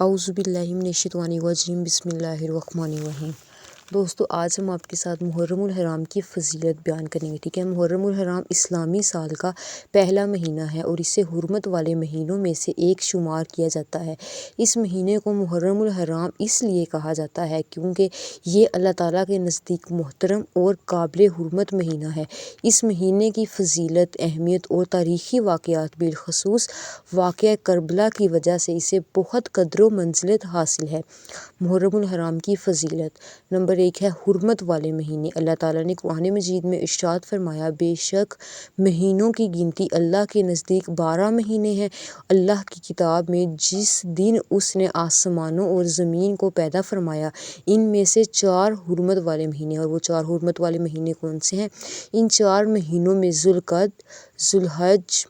اعوذ باللہ من الشیطان الرجیم بسم اللہ الرحمن الرحیم۔ دوستو آج ہم آپ کے ساتھ محرم الحرام کی فضیلت بیان کریں گے، ٹھیک ہے۔ محرم الحرام اسلامی سال کا پہلا مہینہ ہے اور اسے حرمت والے مہینوں میں سے ایک شمار کیا جاتا ہے۔ اس مہینے کو محرم الحرام اس لیے کہا جاتا ہے کیونکہ یہ اللہ تعالیٰ کے نزدیک محترم اور قابل حرمت مہینہ ہے۔ اس مہینے کی فضیلت، اہمیت اور تاریخی واقعات، بالخصوص واقعہ کربلا کی وجہ سے اسے بہت قدر و منزلت حاصل ہے۔ محرم الحرام کی فضیلت نمبر 1 ہے حرمت والے مہینے۔ اللہ تعالیٰ نے قرآن مجید میں ارشاد فرمایا، بے شک مہینوں کی گنتی اللہ کے نزدیک 12 مہینے ہیں۔ اللہ کی کتاب میں جس دن اس نے آسمانوں اور زمین کو پیدا فرمایا، ان میں سے 4 حرمت والے مہینے، اور وہ 4 حرمت والے مہینے کون سے ہیں؟ ان 4 مہینوں میں ذوالقعدہ، ذوالحج،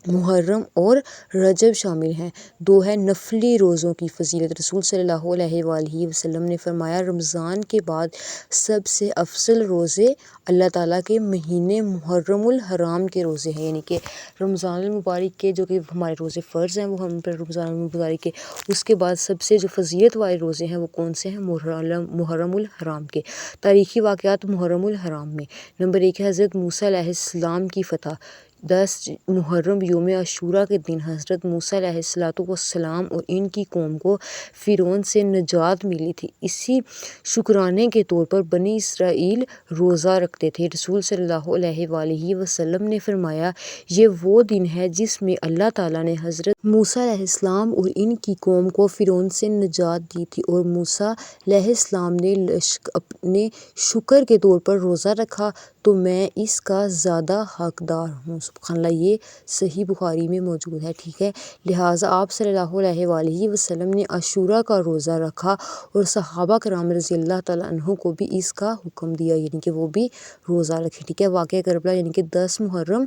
محرم اور رجب شامل ہیں۔ 2 ہے نفلی روزوں کی فضیلت۔ رسول صلی اللہ علیہ وآلہ وسلم نے فرمایا، رمضان کے بعد سب سے افضل روزے اللہ تعالیٰ کے مہینے محرم الحرام کے روزے ہیں، یعنی کہ رمضان المبارک کے جو کہ ہمارے روزے فرض ہیں وہ ہم پر رمضان المبارک کے، اس کے بعد سب سے جو فضیلت والے روزے ہیں وہ کون سے ہیں؟ محرم الحرام کے۔ تاریخی واقعات محرم الحرام میں نمبر 1 ہے حضرت موسیٰ علیہ السلام کی فتح۔ 10 محرم یوم عاشوراء کے دن حضرت موسیٰ علیہ السلام اور ان کی قوم کو فرعون سے نجات ملی تھی۔ اسی شکرانے کے طور پر بنی اسرائیل روزہ رکھتے تھے۔ رسول صلی اللہ علیہ وآلہ وسلم نے فرمایا، یہ وہ دن ہے جس میں اللہ تعالیٰ نے حضرت موسیٰ علیہ السلام اور ان کی قوم کو فرعون سے نجات دی تھی، اور موسیٰ علیہ السلام نے اپنے شکر کے طور پر روزہ رکھا تو میں اس کا زیادہ حقدار ہوں۔ سبحان اللہ، یہ صحیح بخاری میں موجود ہے، ٹھیک ہے۔ لہٰذا آپ صلی اللہ علیہ وآلہ وسلم نے عاشوراء کا روزہ رکھا اور صحابہ کرام رضی اللہ تعالیٰ عنہ کو بھی اس کا حکم دیا، یعنی کہ وہ بھی روزہ رکھے، ٹھیک ہے۔ واقعہ کربلا یعنی کہ 10 محرم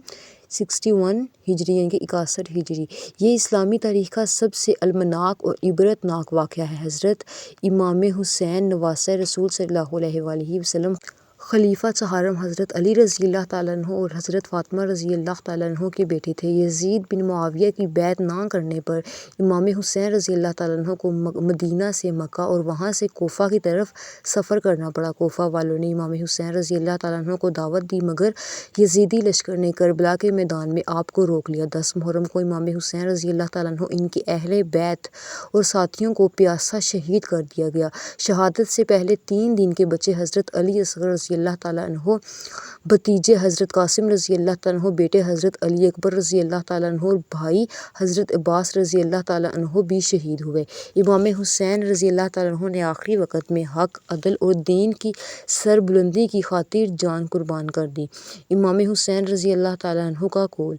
61 ہجری یعنی کہ 61 ہجری، یہ اسلامی تاریخ کا سب سے المناک اور عبرت ناک واقعہ ہے۔ حضرت امام حسین نواسۂ رسول صلی اللہ علیہ وآلہ وسلم، خلیفہ چہارم حضرت علی رضی اللہ تعالیٰ عنہ اور حضرت فاطمہ رضی اللہ تعالیٰ عنہ کے بیٹے تھے۔ یزید بن معاویہ کی بیعت نہ کرنے پر امام حسین رضی اللہ تعالیٰ عنہ کو مدینہ سے مکہ اور وہاں سے کوفہ کی طرف سفر کرنا پڑا۔ کوفہ والوں نے امام حسین رضی اللہ تعالیٰ عنہ کو دعوت دی، مگر یزیدی لشکر نے کربلا کے میدان میں آپ کو روک لیا۔ 10 محرم کو امام حسین رضی اللہ تعالیٰ عنہ، ان کے اہل بیت اور ساتھیوں کو پیاسا شہید کر دیا گیا۔ شہادت سے پہلے 3 دن کے بچے حضرت علی اصغر رضی اللہ تعالیٰ عنہ، بھتیجے حضرت قاسم رضی اللہ تعالیٰ عنہ، بیٹے حضرت علی اکبر رضی اللہ تعالیٰ عنہ اور بھائی حضرت عباس رضی اللہ تعالیٰ عنہ بھی شہید ہوئے۔ امام حسین رضی اللہ تعالیٰ عنہ نے آخری وقت میں حق، عدل اور دین کی سربلندی کی خاطر جان قربان کر دی۔ امام حسین رضی اللہ تعالیٰ عنہ کا قول،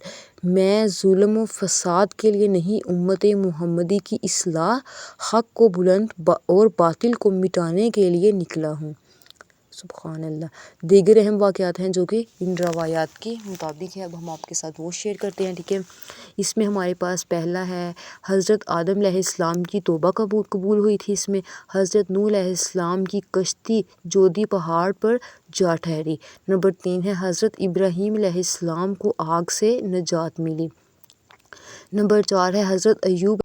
میں ظلم و فساد کے لیے نہیں، امت محمدی کی اصلاح، حق کو بلند اور باطل کو مٹانے کے لیے نکلا ہوں۔ سبحان اللہ۔ دیگر اہم واقعات ہیں جو کہ ان روایات کے مطابق ہے، اب ہم آپ کے ساتھ وہ شیئر کرتے ہیں، ٹھیک ہے۔ اس میں ہمارے پاس پہلا ہے حضرت آدم علیہ السلام کی توبہ قبول ہوئی تھی۔ اس میں حضرت نوح علیہ السلام کی کشتی جودی پہاڑ پر جا ٹھہری۔ نمبر 3 ہے حضرت ابراہیم علیہ السلام کو آگ سے نجات ملی۔ نمبر 4 ہے حضرت ایوب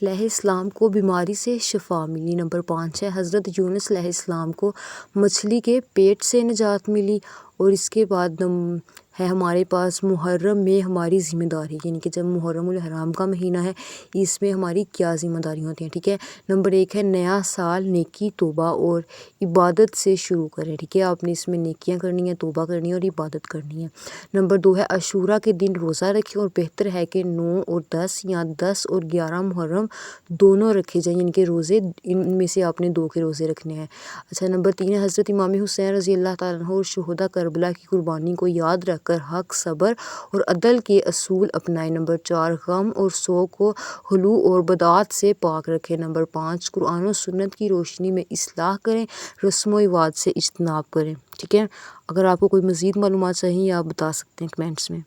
علیہ السلام کو بیماری سے شفا ملی۔ نمبر 5 ہے حضرت یونس علیہ السلام کو مچھلی کے پیٹ سے نجات ملی۔ اور اس کے بعد ہے ہمارے پاس محرم میں ہماری ذمہ داری، یعنی کہ جب محرم الحرام کا مہینہ ہے اس میں ہماری کیا ذمہ داریاں ہوتی ہیں، ٹھیک ہے۔ نمبر 1 ہے نیا سال نیکی، توبہ اور عبادت سے شروع کریں، ٹھیک ہے۔ آپ نے اس میں نیکیاں کرنی ہیں، توبہ کرنی ہے اور عبادت کرنی ہے۔ نمبر 2 ہے عاشوراء کے دن روزہ رکھیں، اور بہتر ہے کہ 9 اور 10 یا 10 اور 11 محرم دونوں رکھے جائیں، یعنی کہ روزے ان میں سے آپ نے 2 کے روزے رکھنے ہیں۔ اچھا، نمبر 3 ہے حضرت امام حسین رضی اللہ تعالیٰ عنہ اور شہداء کربلا کی قربانی کو یاد رکھ کر حق، صبر اور عدل کے اصول اپنائیں۔ نمبر 4 غم اور سوگ کو غلو اور بدعات سے پاک رکھیں۔ نمبر 5 قرآن و سنت کی روشنی میں اصلاح کریں، رسم و رواج سے اجتناب کریں، ٹھیک ہے۔ اگر آپ کو کوئی مزید معلومات چاہیے آپ بتا سکتے ہیں کمنٹس میں۔